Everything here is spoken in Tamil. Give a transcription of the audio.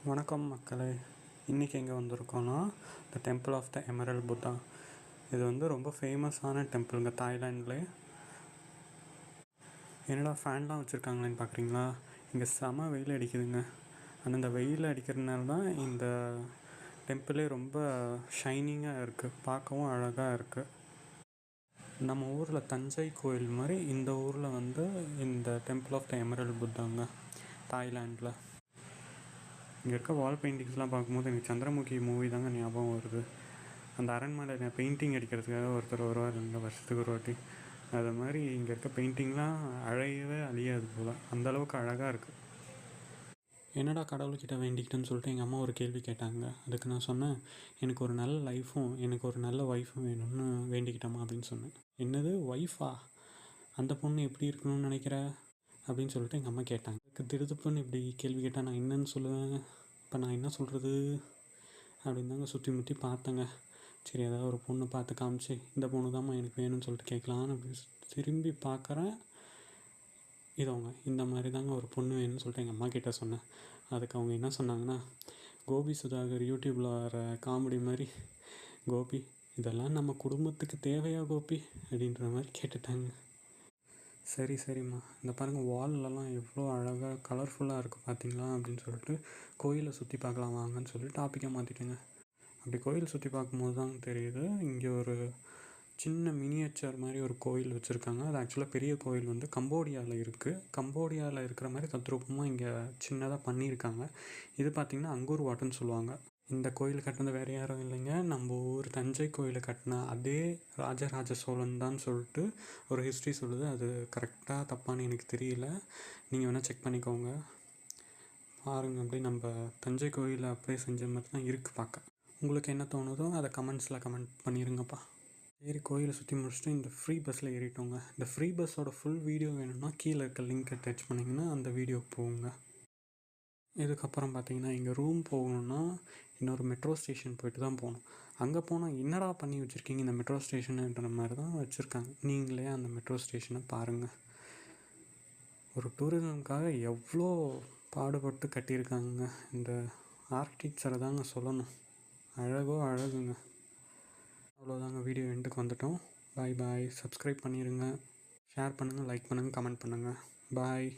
வணக்கம் மக்களே. இன்றைக்கி எங்கே வந்திருக்கோன்னா the temple of the emerald Buddha. இது வந்து ரொம்ப ஃபேமஸான டெம்பிளுங்க தாய்லாண்ட்லேயே. என்னடா ஃபேன்லாம் வச்சுருக்காங்களேன்னு பார்க்குறீங்களா? இங்கே செம வெயில் அடிக்குதுங்க. ஆனால் இந்த வெயில் அடிக்கிறதுனால தான் இந்த டெம்பிளே ரொம்ப ஷைனிங்காக இருக்குது, பார்க்கவும் அழகாக இருக்குது. நம்ம ஊரில் தஞ்சை கோயில் மாதிரி இந்த ஊரில் வந்து இந்த டெம்பிள் ஆஃப் த எமரல்ட் புத்தாங்க தாய்லாண்டில். இங்கே இருக்க வால் பெயிண்டிங்ஸ்லாம் பார்க்கும்போது எனக்கு சந்திரமுகி மூவி தாங்க ஞாபகம் வருது. அந்த அரண்மனை பெயிண்டிங் அடிக்கிறதுக்காக ஒருத்தர் வருவார் 2 வருஷத்துக்கு ஒரு வாட்டி. அது மாதிரி இங்கே இருக்க பெயிண்டிங்லாம் அழகவே அழியாது போல், அந்தளவுக்கு அழகாக இருக்குது. என்னடா கடவுள்கிட்ட வேண்டிக்கிட்டேன்னு சொல்லிட்டு எங்கள் அம்மா ஒரு கேள்வி கேட்டாங்க. அதுக்கு நான் சொன்னேன், எனக்கு ஒரு நல்ல லைஃப்பும் எனக்கு ஒரு நல்ல ஒய்ஃபும் வேணும்னு வேண்டிக்கிட்டோமா அப்படின்னு சொன்னேன். என்னது ஒய்ஃபா? அந்த பொண்ணு எப்படி இருக்கணும்னு நினைக்கிற அப்படின்னு சொல்லிட்டு எங்கள் அம்மா கேட்டாங்க. அதுக்கு திருதுப்புன்னு இப்படி கேள்வி கேட்டால் நான் என்னன்னு சொல்லுவேன்? இப்போ நான் என்ன சொல்கிறது அப்படின்னு தாங்க சுற்றி முற்றி பார்த்தேங்க. சரி, ஏதாவது ஒரு பொண்ணு பார்த்து காமிச்சு இந்த பொண்ணு தான்மா எனக்கு வேணும்னு சொல்லிட்டு கேட்கலான்னு அப்படி திரும்பி பார்க்குறேன். அவங்க இந்த மாதிரி தாங்க ஒரு பொண்ணு வேணும்னு சொல்லிட்டு எங்கள் அம்மா கிட்டே சொன்னேன். அதுக்கு அவங்க என்ன சொன்னாங்கன்னா, கோபி சுதாகர் யூடியூப்பில் வர காமெடி மாதிரி, கோபி இதெல்லாம் நம்ம குடும்பத்துக்கு தேவையா கோபி அப்படின்ற மாதிரி கேட்டுட்டாங்க. சரிம்மா, இந்த பாருங்கள் வால்லலாம் எவ்வளோ அழகாக கலர்ஃபுல்லாக இருக்குது பார்த்தீங்களா அப்படின்னு சொல்லிட்டு கோயிலை சுற்றி பார்க்கலாம் வாங்கன்னு சொல்லி டாப்பிக்காக மாற்றிட்டேங்க. அப்படி கோயில் சுற்றி பார்க்கும்போது தான் தெரியுது, இங்கே ஒரு சின்ன மினியேச்சர் மாதிரி ஒரு கோயில் வச்சுருக்காங்க. அது ஆக்சுவலாக பெரிய கோயில் வந்து கம்போடியாவில் இருக்குது. கம்போடியாவில் இருக்கிற மாதிரி தத்ரூபமாக இங்கே சின்னதாக பண்ணியிருக்காங்க. இது பார்த்திங்கன்னா அங்கூர் வாட்டுன்னு சொல்லுவாங்க. இந்த கோயில் கட்டினது வேறு யாரும் இல்லைங்க, நம்ம ஊர் தஞ்சை கோயிலை கட்டின அதே ராஜராஜ சோழன் தான் சொல்லிட்டு ஒரு ஹிஸ்ட்ரி சொல்லுது. அது கரெக்டாக தப்பான்னு எனக்கு தெரியல, நீங்கள் வேணால் செக் பண்ணிக்கோங்க. பாருங்கள், அப்படியே நம்ம தஞ்சை கோயிலை அப்படியே செஞ்ச மாதிரி தான் இருக்குது பார்க்க. உங்களுக்கு என்ன தோணுதோ அதை கமெண்ட்ஸில் கமெண்ட் பண்ணிடுங்கப்பா. சரி, கோயிலை சுற்றி முடிச்சுட்டு இந்த ஃப்ரீ பஸ்ஸில் ஏறிட்டோங்க. இந்த ஃப்ரீ பஸ்ஸோட ஃபுல் வீடியோ வேணும்னா கீழே இருக்க லிங்க்கை டச் பண்ணிங்கன்னா அந்த வீடியோ போகுங்க. இதுக்கப்புறம் பார்த்தீங்கன்னா இங்கே ரூம் போகணுன்னா இன்னொரு மெட்ரோ ஸ்டேஷன் போய்ட்டு தான் போகணும். அங்கே போனால் என்னடா பண்ணி வச்சுருக்கீங்க இந்த மெட்ரோ ஸ்டேஷனுன்ற மாதிரி தான் வச்சுருக்காங்க. நீங்களே அந்த மெட்ரோ ஸ்டேஷனை பாருங்கள். ஒரு டூரிசம்காக எவ்வளோ பாடுபட்டு கட்டியிருக்காங்க. இந்த ஆர்கிடெக்சரை தாங்க சொல்லணும், அழகுங்க. அவ்வளோதாங்க, வீடியோ எண்டுக்கு வந்துட்டோம். பாய். சப்ஸ்கிரைப் பண்ணிடுங்க, ஷேர் பண்ணுங்கள், லைக் பண்ணுங்கள், கமெண்ட் பண்ணுங்கள். பாய்.